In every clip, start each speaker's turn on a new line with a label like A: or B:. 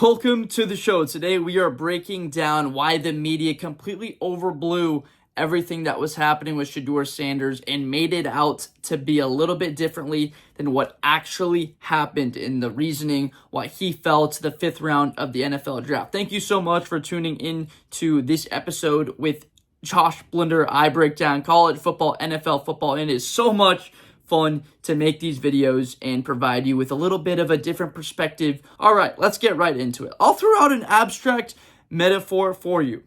A: Welcome to the show. Today we are breaking down why the media completely overblew everything that was happening with Shedeur Sanders and made it out to be a little bit differently than what actually happened in the reasoning why he fell to the 5th round of the NFL draft. Thank you so much for tuning in to this episode with Josh Blinder. I break down college football, NFL football, and it is so much fun to make these videos and provide you with a little bit of a different perspective. All right, let's get right into it. I'll throw out an abstract metaphor for you.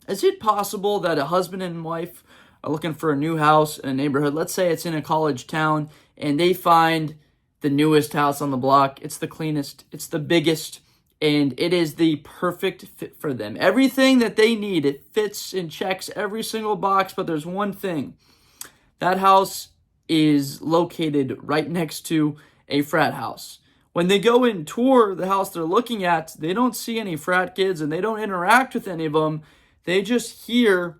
A: Is it possible that a husband and wife are looking for a new house in a neighborhood? Let's say it's in a college town and they find the newest house on the block. It's the cleanest, it's the biggest, and it is the perfect fit for them. Everything that they need, it fits and checks every single box, but there's one thing. That house is located right next to a frat house. When they go and tour the house they're looking at, they don't see any frat kids and they don't interact with any of them. They just hear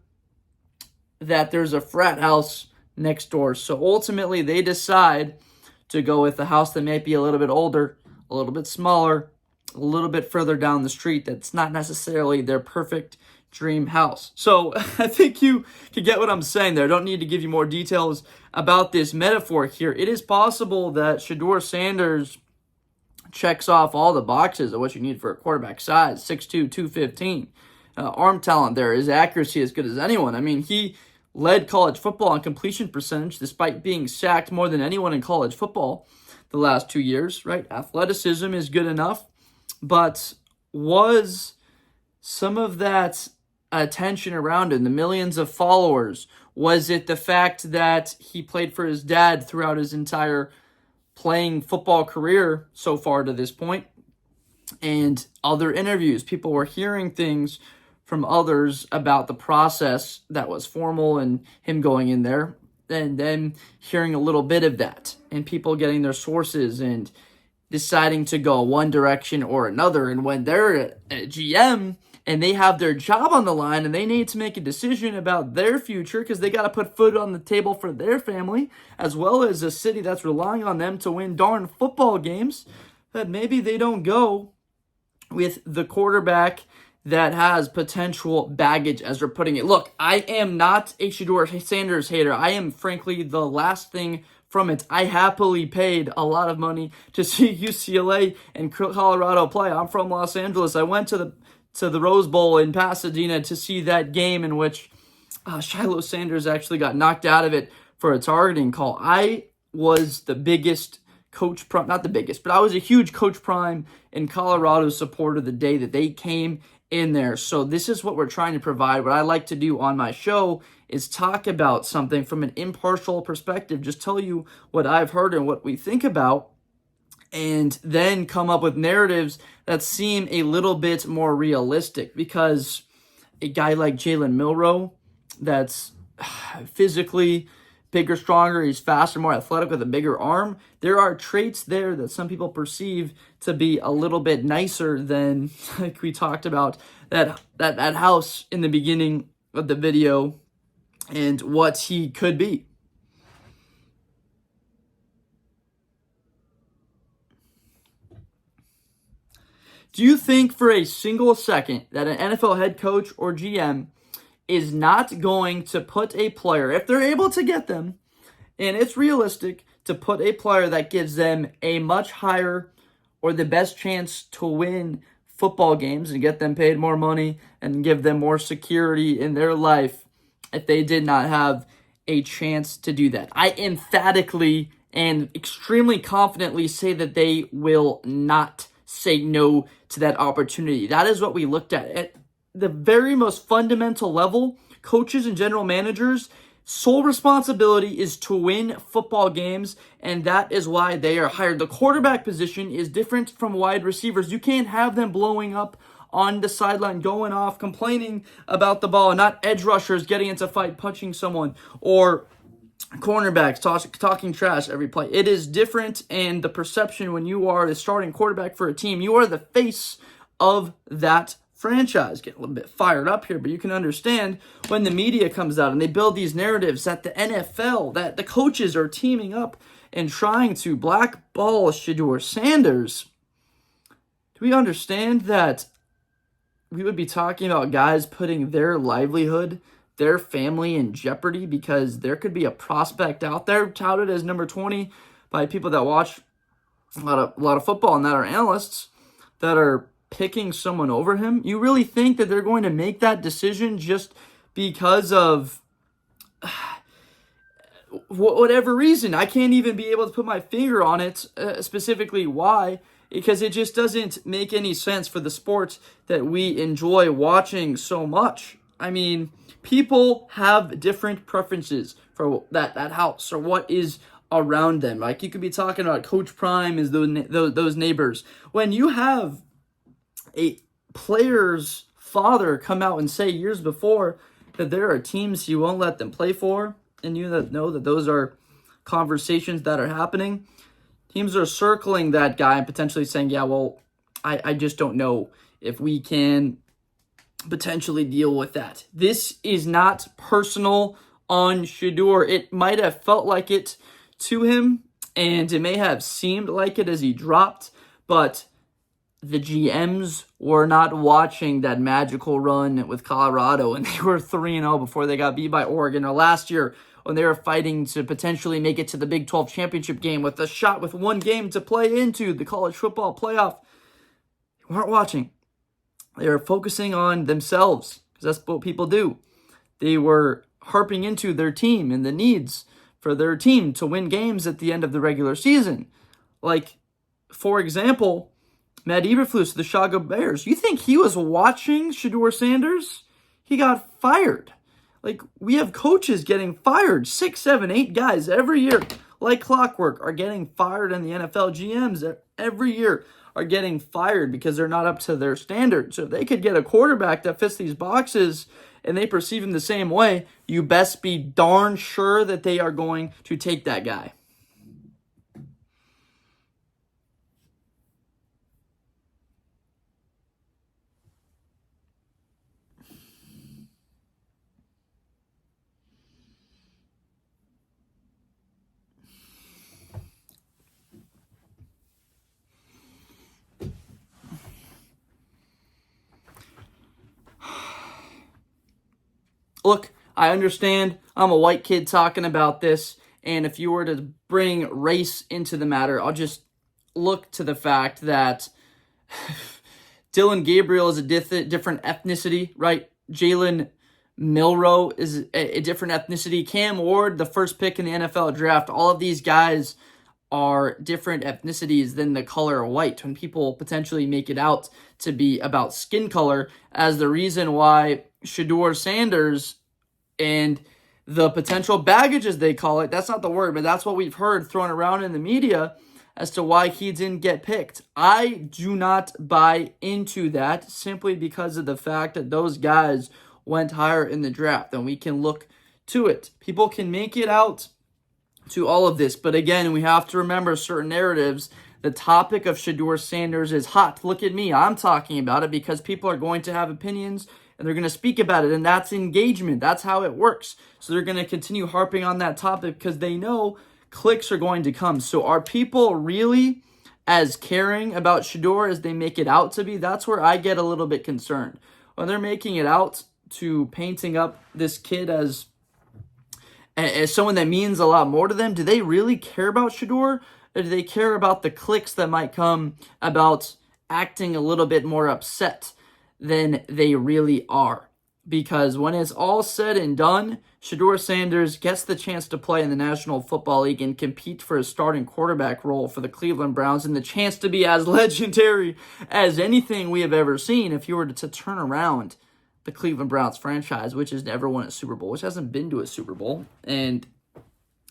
A: that there's a frat house next door. So ultimately they decide to go with the house that might be a little bit older, a little bit smaller, a little bit further down the street. That's not necessarily their perfect dream house. So I think you can get what I'm saying there. I don't need to give you more details about this metaphor here. It is possible that Shedeur Sanders checks off all the boxes of what you need for a quarterback size, 6'2", 215. Arm talent there, his accuracy as good as anyone. I mean, he led college football on completion percentage despite being sacked more than anyone in college football the last 2 years, right? Athleticism is good enough, but was some of that attention around him, the millions of followers, was it the fact that he played for his dad throughout his entire playing football career so far to this point? And other interviews, people were hearing things from others about the process that was formal and him going in there, and then hearing a little bit of that and people getting their sources and deciding to go one direction or another. And when they're a GM and they have their job on the line and they need to make a decision about their future because they got to put food on the table for their family, as well as a city that's relying on them to win darn football games, that maybe they don't go with the quarterback that has potential baggage, as they're putting it. Look, I am not a Shedeur Sanders hater. I am, frankly, the last thing from it. I happily paid a lot of money to see UCLA and Colorado play. I'm from Los Angeles. I went to the Rose Bowl in Pasadena to see that game in which Shedeur Sanders actually got knocked out of it for a targeting call. I was the biggest Coach Prime, not the biggest, but I was a huge Coach Prime in Colorado supporter the day that they came in there. So this is what we're trying to provide. What I like to do on my show is talk about something from an impartial perspective, just tell you what I've heard and what we think about, and then come up with narratives that seem a little bit more realistic, because a guy like Jalen Milroe, that's physically bigger, stronger, he's faster, more athletic with a bigger arm. There are traits there that some people perceive to be a little bit nicer than, like we talked about, that house in the beginning of the video and what he could be. Do you think for a single second that an NFL head coach or GM is not going to put a player, if they're able to get them, and it's realistic, to put a player that gives them a much higher or the best chance to win football games and get them paid more money and give them more security in their life if they did not have a chance to do that? I emphatically and extremely confidently say that they will not say no to that opportunity. That is what we looked at the very most fundamental level. Coaches and general managers' sole responsibility is to win football games, and that is why they are hired. The quarterback position is different from wide receivers. You can't have them blowing up on the sideline, going off, complaining about the ball, not edge rushers getting into a fight, punching someone, or cornerbacks talking trash every play. It is different, and the perception when you are the starting quarterback for a team, you are the face of that franchise. Get a little bit fired up here, but you can understand when the media comes out and they build these narratives that the NFL, that the coaches are teaming up and trying to blackball Shedeur Sanders. Do we understand that we would be talking about guys putting their livelihood, their family in jeopardy because there could be a prospect out there touted as number 20 by people that watch a lot of football and that are analysts that are picking someone over him? You really think that they're going to make that decision just because of whatever reason? I can't even be able to put my finger on it specifically why, because it just doesn't make any sense for the sport that we enjoy watching so much. I mean, people have different preferences for that house or what is around them. Like, you could be talking about Coach Prime as those neighbors. When you have a player's father come out and say years before that there are teams he won't let them play for, and you know that those are conversations that are happening, teams are circling that guy and potentially saying, yeah, well, I just don't know if we can potentially deal with that. This is not personal on Shedeur. It might have felt like it to him, and it may have seemed like it as he dropped, but the GMs were not watching that magical run with Colorado, and they were 3-0 before they got beat by Oregon, or last year when they were fighting to potentially make it to the Big 12 championship game with a shot with one game to play into the college football playoff. They weren't watching. They were focusing on themselves, because that's what people do. They were harping into their team and the needs for their team to win games at the end of the regular season. Like, for example, Matt Eberflus, the Chicago Bears. You think he was watching Shedeur Sanders? He got fired. Like, we have coaches getting fired. 6, 7, 8 guys every year, like clockwork, are getting fired in the NFL. GMs every year are getting fired because they're not up to their standards. So if they could get a quarterback that fits these boxes and they perceive him the same way, you best be darn sure that they are going to take that guy. Look, I understand I'm a white kid talking about this, and if you were to bring race into the matter, I'll just look to the fact that Dylan Gabriel is a different ethnicity, right? Jalen Milroe is a different ethnicity. Cam Ward, the first pick in the NFL draft, all of these guys are different ethnicities than the color white, when people potentially make it out to be about skin color as the reason why Shedeur Sanders and the potential baggage, as they call it, that's not the word, but that's what we've heard thrown around in the media as to why he didn't get picked. I do not buy into that simply because of the fact that those guys went higher in the draft, and we can look to it. People can make it out to all of this, but again, we have to remember certain narratives. The topic of Shedeur Sanders is hot. Look at me. I'm talking about it because people are going to have opinions and they're going to speak about it, and that's engagement. That's how it works. So they're going to continue harping on that topic because they know clicks are going to come. So are people really as caring about Shedeur as they make it out to be? That's where I get a little bit concerned. When they're making it out to painting up this kid as someone that means a lot more to them, do they really care about Shedeur? Or do they care about the clicks that might come about acting a little bit more upset than they really are? Because when it's all said and done, Shedeur Sanders gets the chance to play in the National Football League and compete for a starting quarterback role for the Cleveland Browns, and the chance to be as legendary as anything we have ever seen if you were to turn around the Cleveland Browns franchise, which has never won a Super Bowl, which hasn't been to a Super Bowl, and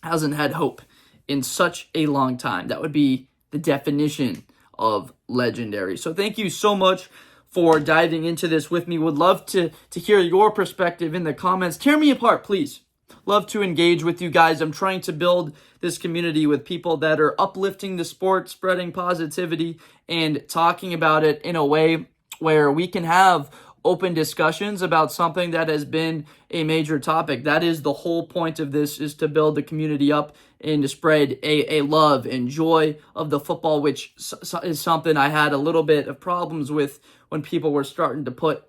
A: hasn't had hope in such a long time. That would be the definition of legendary. So thank you so much for diving into this with me. Would love to hear your perspective in the comments. Tear me apart, please. Love to engage with you guys. I'm trying to build this community with people that are uplifting the sport, spreading positivity, and talking about it in a way where we can have open discussions about something that has been a major topic. That is the whole point of this, is to build the community up and to spread a love and joy of the football, which is something I had a little bit of problems with when people were starting to put,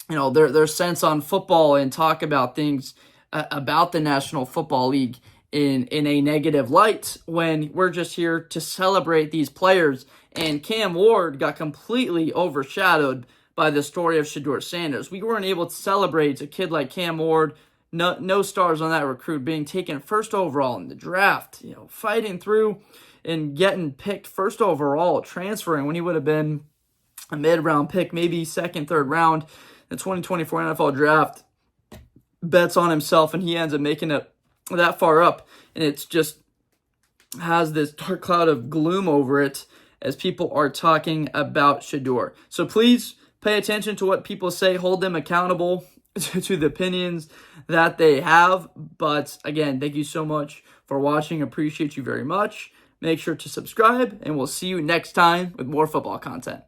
A: their sense on football and talk about things about the National Football League in a negative light, when we're just here to celebrate these players. And Cam Ward got completely overshadowed by the story of Shedeur Sanders. We weren't able to celebrate a kid like Cam Ward, no stars on that recruit, being taken first overall in the draft, fighting through and getting picked first overall, transferring when he would have been a mid-round pick, maybe second, third round. The 2024 NFL draft, bets on himself, and he ends up making it that far up, and it's just has this dark cloud of gloom over it as people are talking about Shedeur. So please pay attention to what people say, hold them accountable to the opinions that they have. But again, thank you so much for watching. Appreciate you very much. Make sure to subscribe, and we'll see you next time with more football content.